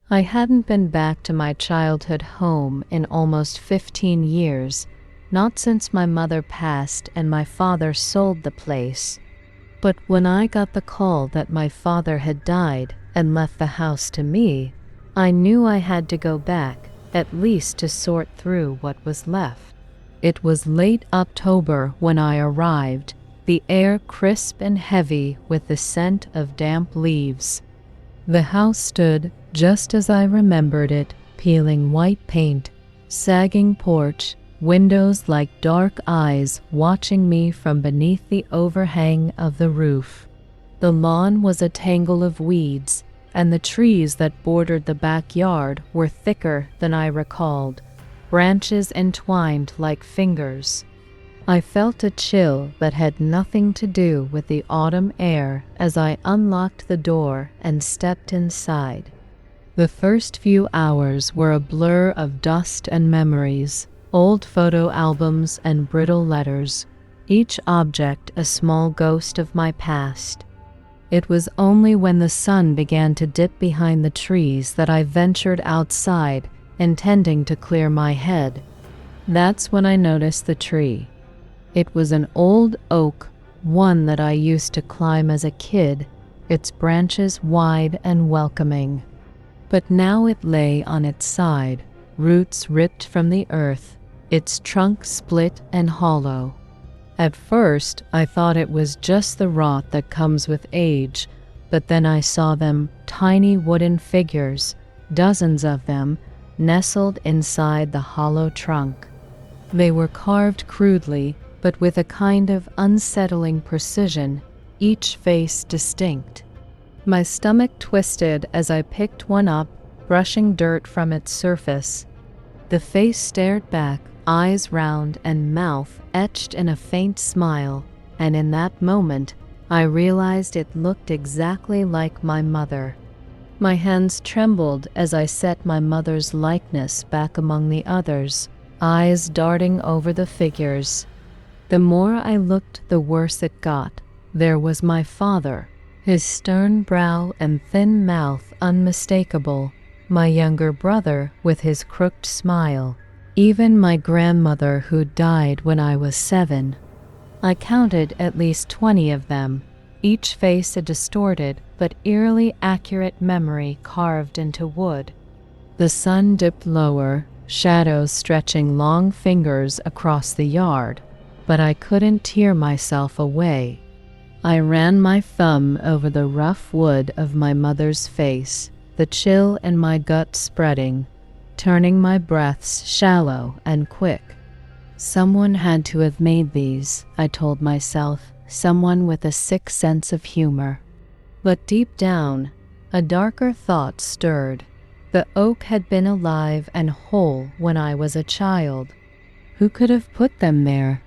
I hadn't been back to my childhood home in almost 15 years, not since my mother passed and my father sold the place. But when I got the call that my father had died and left the house to me, I knew I had to go back, at least to sort through what was left. It was late October when I arrived, the air crisp and heavy with the scent of damp leaves. The house stood just as I remembered it, peeling white paint, sagging porch, windows like dark eyes watching me from beneath the overhang of the roof. The lawn was a tangle of weeds, and the trees that bordered the backyard were thicker than I recalled, branches entwined like fingers. I felt a chill that had nothing to do with the autumn air as I unlocked the door and stepped inside. The first few hours were a blur of dust and memories, old photo albums and brittle letters, each object a small ghost of my past. It was only when the sun began to dip behind the trees that I ventured outside, intending to clear my head. That's when I noticed the tree. It was an old oak, one that I used to climb as a kid, its branches wide and welcoming. But now it lay on its side, roots ripped from the earth, its trunk split and hollow. At first, I thought it was just the rot that comes with age, but then I saw them, tiny wooden figures, dozens of them, nestled inside the hollow trunk. They were carved crudely, but with a kind of unsettling precision, each face distinct. My stomach twisted as I picked one up, brushing dirt from its surface. The face stared back, eyes round and mouth etched in a faint smile, and in that moment, I realized it looked exactly like my mother. My hands trembled as I set my mother's likeness back among the others, eyes darting over the figures. The more I looked, the worse it got. There was my father, his stern brow and thin mouth unmistakable, my younger brother with his crooked smile, even my grandmother who died when I was 7. I counted at least 20 of them, each face a distorted but eerily accurate memory carved into wood. The sun dipped lower, shadows stretching long fingers across the yard, but I couldn't tear myself away. I ran my thumb over the rough wood of my mother's face, the chill in my gut spreading, turning my breaths shallow and quick. Someone had to have made these, I told myself, someone with a sick sense of humor. But deep down, a darker thought stirred. The oak had been alive and whole when I was a child. Who could have put them there?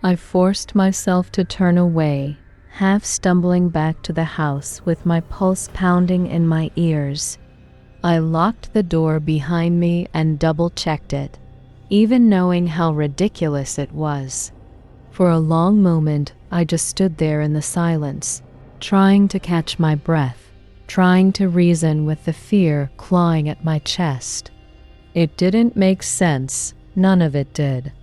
I forced myself to turn away, half stumbling back to the house with my pulse pounding in my ears. I locked the door behind me and double-checked it, even knowing how ridiculous it was. For a long moment, I just stood there in the silence, trying to catch my breath, trying to reason with the fear clawing at my chest. It didn't make sense, none of it did.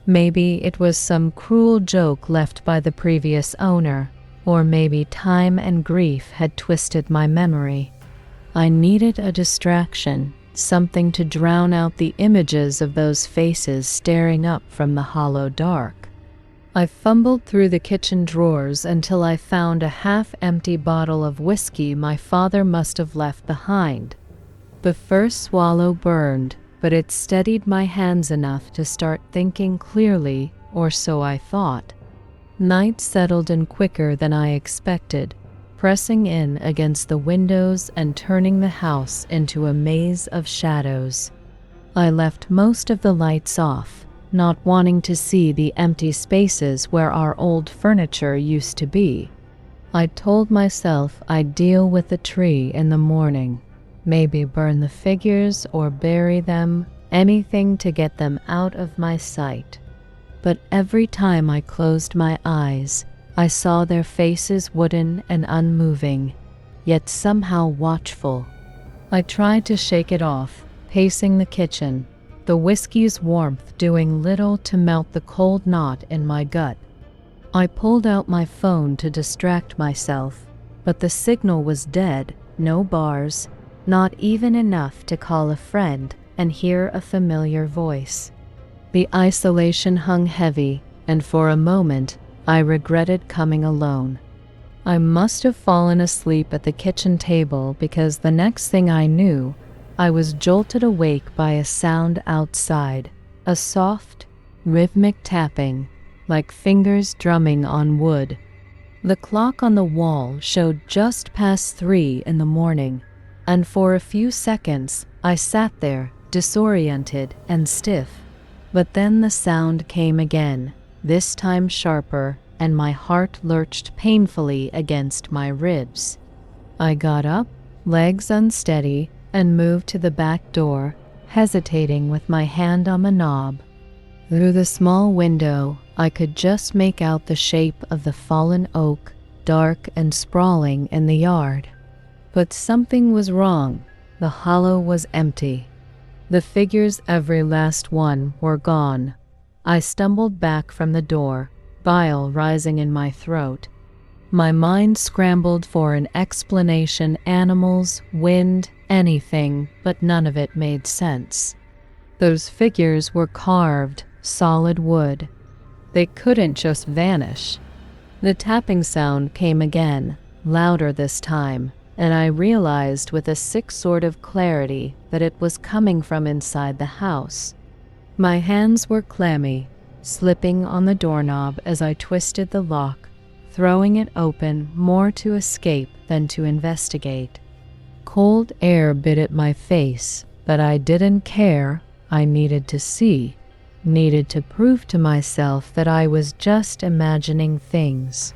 Maybe it was some cruel joke left by the previous owner, or maybe time and grief had twisted my memory. I needed a distraction, something to drown out the images of those faces staring up from the hollow dark. I fumbled through the kitchen drawers until I found a half-empty bottle of whiskey my father must have left behind. The first swallow burned, but it steadied my hands enough to start thinking clearly, or so I thought. Night settled in quicker than I expected, pressing in against the windows and turning the house into a maze of shadows. I left most of the lights off, not wanting to see the empty spaces where our old furniture used to be. I told myself I'd deal with the tree in the morning. Maybe burn the figures or bury them, anything to get them out of my sight. But every time I closed my eyes, I saw their faces wooden and unmoving, yet somehow watchful. I tried to shake it off, pacing the kitchen, the whiskey's warmth doing little to melt the cold knot in my gut. I pulled out my phone to distract myself, but the signal was dead, no bars, not even enough to call a friend and hear a familiar voice. The isolation hung heavy, and for a moment, I regretted coming alone. I must have fallen asleep at the kitchen table because the next thing I knew, I was jolted awake by a sound outside, a soft, rhythmic tapping, like fingers drumming on wood. The clock on the wall showed just past 3 in the morning, and for a few seconds I sat there, disoriented and stiff. But then the sound came again, this time sharper, and my heart lurched painfully against my ribs. I got up, legs unsteady, and moved to the back door, hesitating with my hand on the knob. Through the small window, I could just make out the shape of the fallen oak, dark and sprawling in the yard. But something was wrong. The hollow was empty. The figures, every last one, were gone. I stumbled back from the door, bile rising in my throat. My mind scrambled for an explanation, animals, wind, anything, but none of it made sense. Those figures were carved, solid wood. They couldn't just vanish. The tapping sound came again, louder this time, and I realized with a sick sort of clarity that it was coming from inside the house. My hands were clammy, slipping on the doorknob as I twisted the lock, throwing it open more to escape than to investigate. Cold air bit at my face, but I didn't care. I needed to see, needed to prove to myself that I was just imagining things.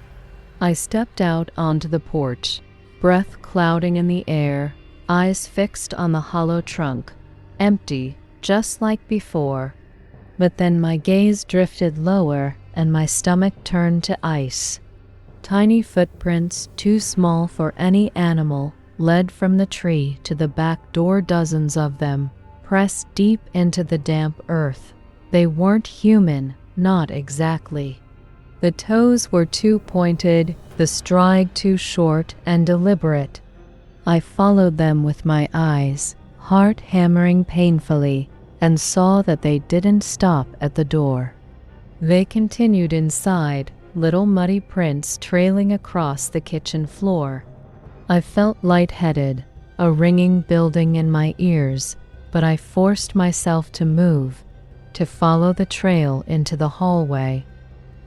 I stepped out onto the porch, breath clouding in the air, eyes fixed on the hollow trunk, empty, just like before. But then my gaze drifted lower and my stomach turned to ice. Tiny footprints, too small for any animal, led from the tree to the back door, dozens of them, pressed deep into the damp earth. They weren't human, not exactly. The toes were too pointed, the stride too short and deliberate. I followed them with my eyes, heart hammering painfully, and saw that they didn't stop at the door. They continued inside, little muddy prints trailing across the kitchen floor. I felt lightheaded, a ringing building in my ears, but I forced myself to move, to follow the trail into the hallway.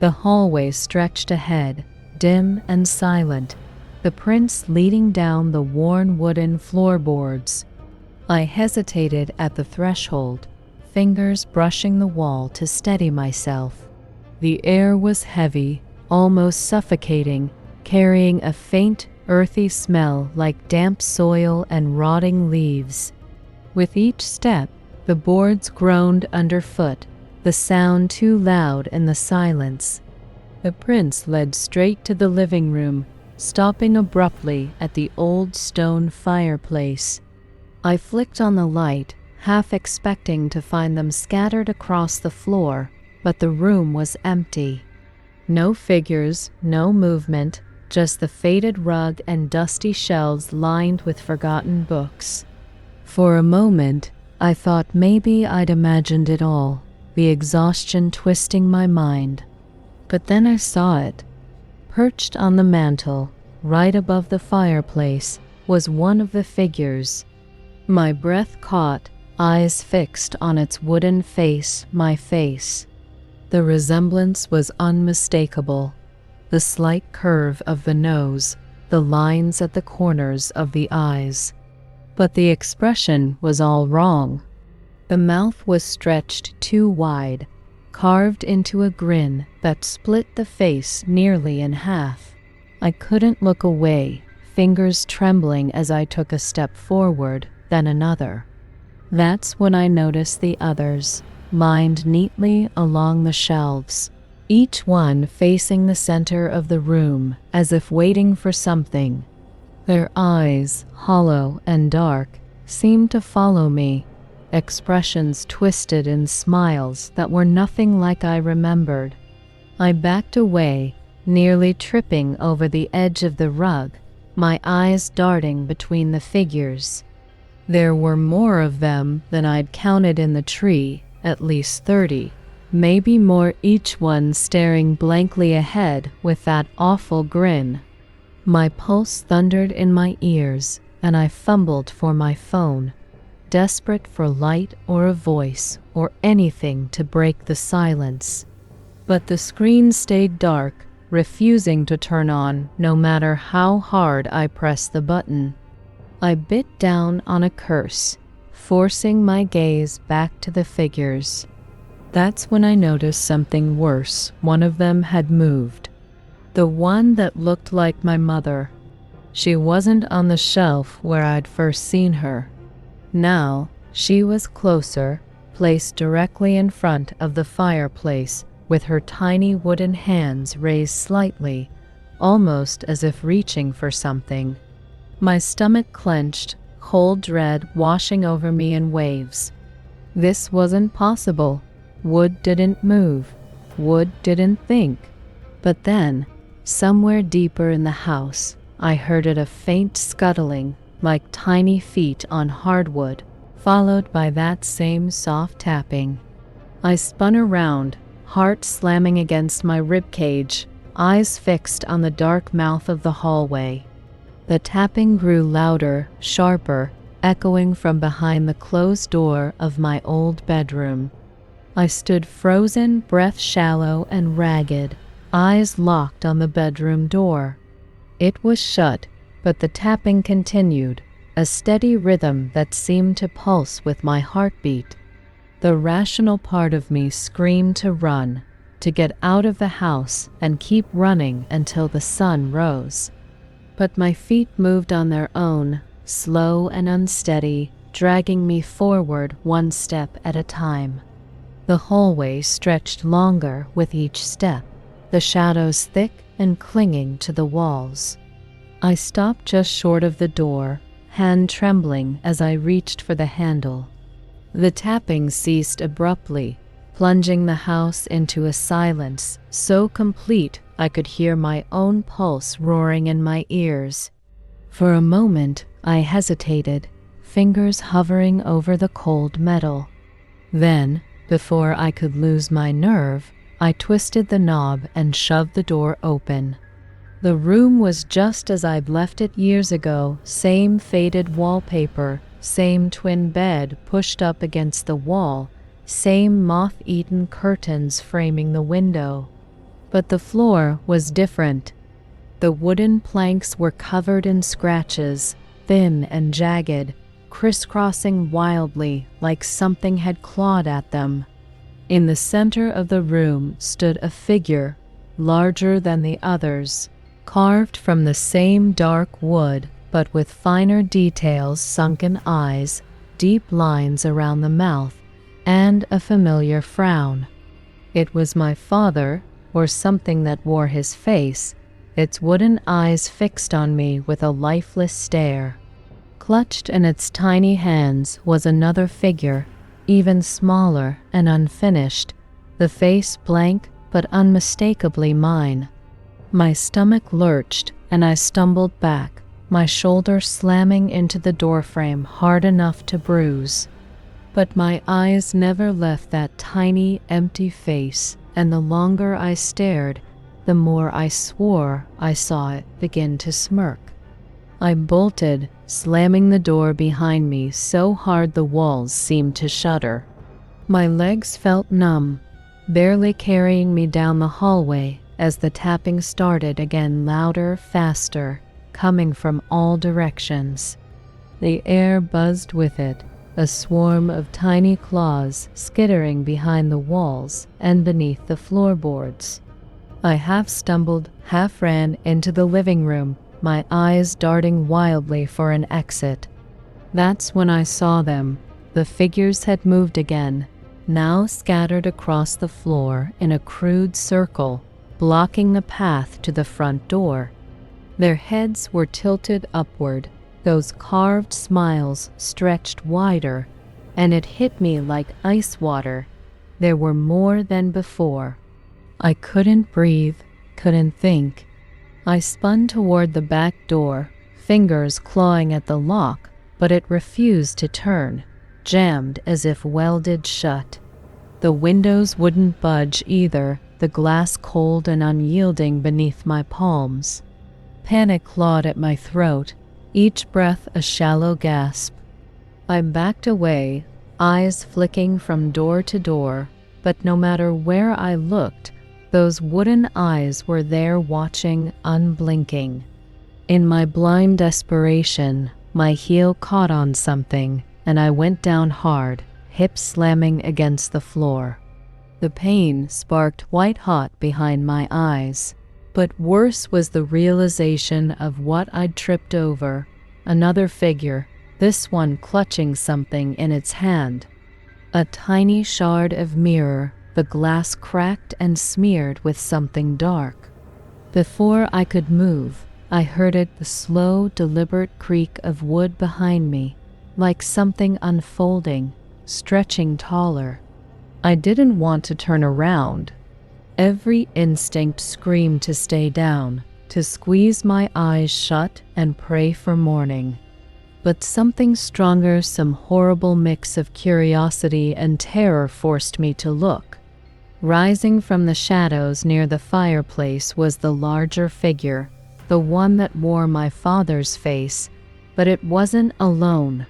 The hallway stretched ahead, dim and silent, the prints leading down the worn wooden floorboards. I hesitated at the threshold, fingers brushing the wall to steady myself. The air was heavy, almost suffocating, carrying a faint, earthy smell like damp soil and rotting leaves. With each step, the boards groaned underfoot, the sound too loud in the silence. The prints led straight to the living room, stopping abruptly at the old stone fireplace. I flicked on the light, half expecting to find them scattered across the floor, but the room was empty. No figures, no movement, just the faded rug and dusty shelves lined with forgotten books. For a moment, I thought maybe I'd imagined it all, the exhaustion twisting my mind. But then I saw it. Perched on the mantel, right above the fireplace, was one of the figures. My breath caught, eyes fixed on its wooden face, my face. The resemblance was unmistakable. The slight curve of the nose, the lines at the corners of the eyes. But the expression was all wrong. The mouth was stretched too wide, carved into a grin that split the face nearly in half. I couldn't look away, fingers trembling as I took a step forward, then another. That's when I noticed the others, lined neatly along the shelves, each one facing the center of the room as if waiting for something. Their eyes, hollow and dark, seemed to follow me, expressions twisted in smiles that were nothing like I remembered. I backed away, nearly tripping over the edge of the rug, my eyes darting between the figures. There were more of them than I'd counted in the tree, at least 30, maybe more, each one staring blankly ahead with that awful grin. My pulse thundered in my ears, and I fumbled for my phone, desperate for light or a voice or anything to break the silence. But the screen stayed dark, refusing to turn on no matter how hard I pressed the button. I bit down on a curse, forcing my gaze back to the figures. That's when I noticed something worse. One of them had moved. The one that looked like my mother. She wasn't on the shelf where I'd first seen her. Now, she was closer, placed directly in front of the fireplace, with her tiny wooden hands raised slightly, almost as if reaching for something. My stomach clenched, cold dread washing over me in waves. This wasn't possible. Wood didn't move. Wood didn't think. But then, somewhere deeper in the house, I heard a faint scuttling, like tiny feet on hardwood, followed by that same soft tapping. I spun around, heart slamming against my ribcage, eyes fixed on the dark mouth of the hallway. The tapping grew louder, sharper, echoing from behind the closed door of my old bedroom. I stood frozen, breath shallow and ragged, eyes locked on the bedroom door. It was shut, but the tapping continued, a steady rhythm that seemed to pulse with my heartbeat. The rational part of me screamed to run, to get out of the house and keep running until the sun rose. But my feet moved on their own, slow and unsteady, dragging me forward one step at a time. The hallway stretched longer with each step, the shadows thick and clinging to the walls. I stopped just short of the door, hand trembling as I reached for the handle. The tapping ceased abruptly, plunging the house into a silence so complete I could hear my own pulse roaring in my ears. For a moment, I hesitated, fingers hovering over the cold metal. Then, before I could lose my nerve, I twisted the knob and shoved the door open. The room was just as I'd left it years ago, same faded wallpaper, same twin bed pushed up against the wall, same moth-eaten curtains framing the window. But the floor was different. The wooden planks were covered in scratches, thin and jagged, crisscrossing wildly like something had clawed at them. In the center of the room stood a figure, larger than the others, carved from the same dark wood, but with finer details, sunken eyes, deep lines around the mouth, and a familiar frown. It was my father, or something that wore his face, its wooden eyes fixed on me with a lifeless stare. Clutched in its tiny hands was another figure, even smaller and unfinished, the face blank but unmistakably mine. My stomach lurched, and I stumbled back, my shoulder slamming into the doorframe hard enough to bruise. But my eyes never left that tiny, empty face, and the longer I stared, the more I swore I saw it begin to smirk. I bolted, slamming the door behind me so hard the walls seemed to shudder. My legs felt numb, barely carrying me down the hallway as the tapping started again, louder, faster, coming from all directions. The air buzzed with it, a swarm of tiny claws skittering behind the walls and beneath the floorboards. I half stumbled, half ran into the living room, my eyes darting wildly for an exit. That's when I saw them. The figures had moved again, now scattered across the floor in a crude circle, blocking the path to the front door. Their heads were tilted upward, Those carved smiles stretched wider, and it hit me like ice water. There were more than before. I couldn't breathe, couldn't think. I spun toward the back door, fingers clawing at the lock, but it refused to turn, jammed as if welded shut. The windows wouldn't budge either, the glass cold and unyielding beneath my palms. Panic clawed at my throat, each breath a shallow gasp. I backed away, eyes flicking from door to door, but no matter where I looked, those wooden eyes were there watching, unblinking. In my blind desperation, my heel caught on something, and I went down hard, hips slamming against the floor. The pain sparked white-hot behind my eyes, but worse was the realization of what I'd tripped over. Another figure, this one clutching something in its hand. A tiny shard of mirror, the glass cracked and smeared with something dark. Before I could move, I heard the slow, deliberate creak of wood behind me, like something unfolding, stretching taller. I didn't want to turn around. Every instinct screamed to stay down, to squeeze my eyes shut and pray for morning. But something stronger, some horrible mix of curiosity and terror forced me to look. Rising from the shadows near the fireplace was the larger figure, the one that wore my father's face, but it wasn't alone.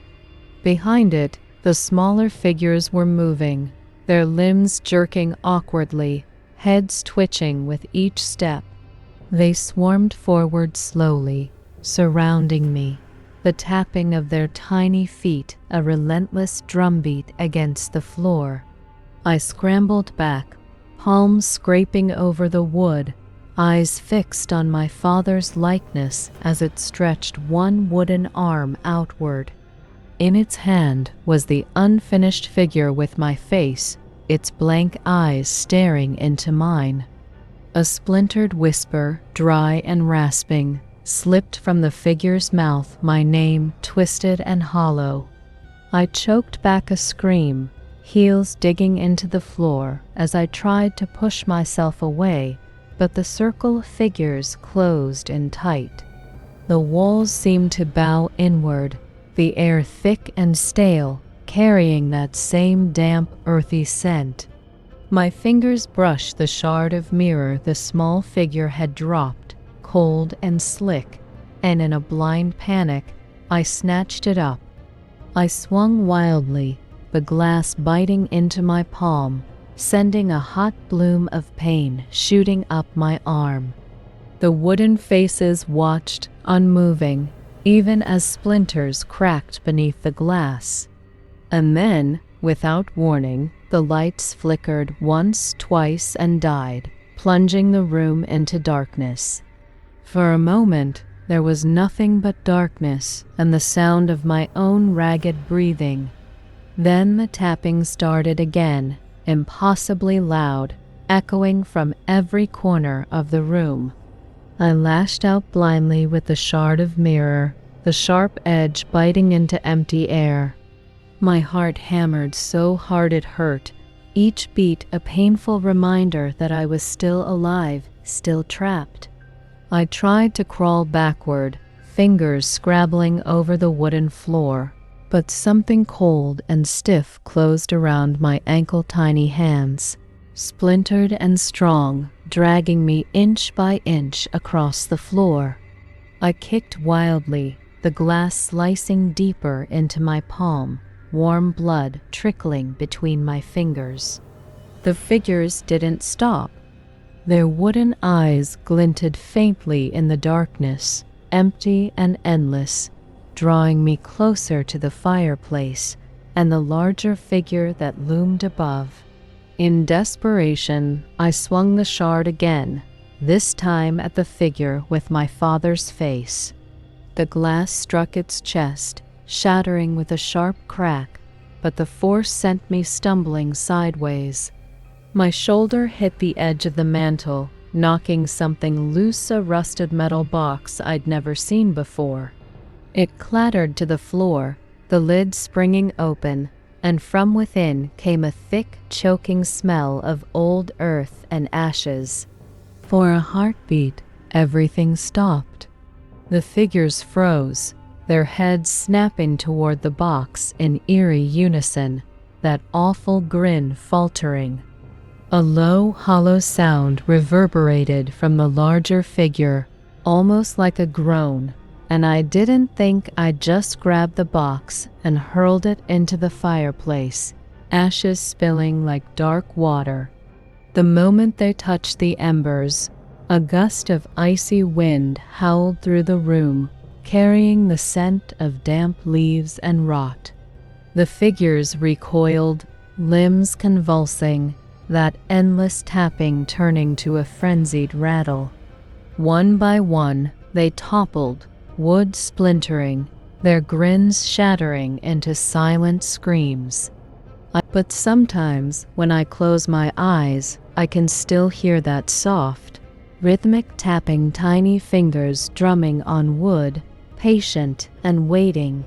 Behind it, the smaller figures were moving, their limbs jerking awkwardly, heads twitching with each step. They swarmed forward slowly, surrounding me, the tapping of their tiny feet a relentless drumbeat against the floor. I scrambled back, palms scraping over the wood, eyes fixed on my father's likeness as it stretched one wooden arm outward. In its hand was the unfinished figure with my face, its blank eyes staring into mine. A splintered whisper, dry and rasping, slipped from the figure's mouth, my name twisted and hollow. I choked back a scream, heels digging into the floor as I tried to push myself away, but the circle of figures closed in tight. The walls seemed to bow inward, the air thick and stale, carrying that same damp, earthy scent. My fingers brushed the shard of mirror the small figure had dropped, cold and slick, and in a blind panic, I snatched it up. I swung wildly, the glass biting into my palm, sending a hot bloom of pain shooting up my arm. The wooden faces watched, unmoving, even as splinters cracked beneath the glass. And then, without warning, the lights flickered once, twice, and died, plunging the room into darkness. For a moment, there was nothing but darkness and the sound of my own ragged breathing. Then the tapping started again, impossibly loud, echoing from every corner of the room. I lashed out blindly with the shard of mirror, the sharp edge biting into empty air. My heart hammered so hard it hurt, each beat a painful reminder that I was still alive, still trapped. I tried to crawl backward, fingers scrabbling over the wooden floor, but something cold and stiff closed around my ankle-tiny hands, splintered and strong, dragging me inch by inch across the floor. I kicked wildly, the glass slicing deeper into my palm, warm blood trickling between my fingers. The figures didn't stop. Their wooden eyes glinted faintly in the darkness, empty and endless, drawing me closer to the fireplace and the larger figure that loomed above. In desperation, I swung the shard again, this time at the figure with my father's face. The glass struck its chest, shattering with a sharp crack, but the force sent me stumbling sideways. My shoulder hit the edge of the mantel, knocking something loose, a rusted metal box I'd never seen before. It clattered to the floor, the lid springing open, and from within came a thick, choking smell of old earth and ashes. For a heartbeat, everything stopped. The figures froze, their heads snapping toward the box in eerie unison, that awful grin faltering. A low, hollow sound reverberated from the larger figure, almost like a groan, and I didn't think I'd just grabbed the box and hurled it into the fireplace, ashes spilling like dark water. The moment they touched the embers, a gust of icy wind howled through the room, carrying the scent of damp leaves and rot. The figures recoiled, limbs convulsing, that endless tapping turning to a frenzied rattle. One by one, they toppled, wood splintering, their grins shattering into silent screams. But sometimes, when I close my eyes, I can still hear that soft, rhythmic tapping, tiny fingers drumming on wood, patient and waiting.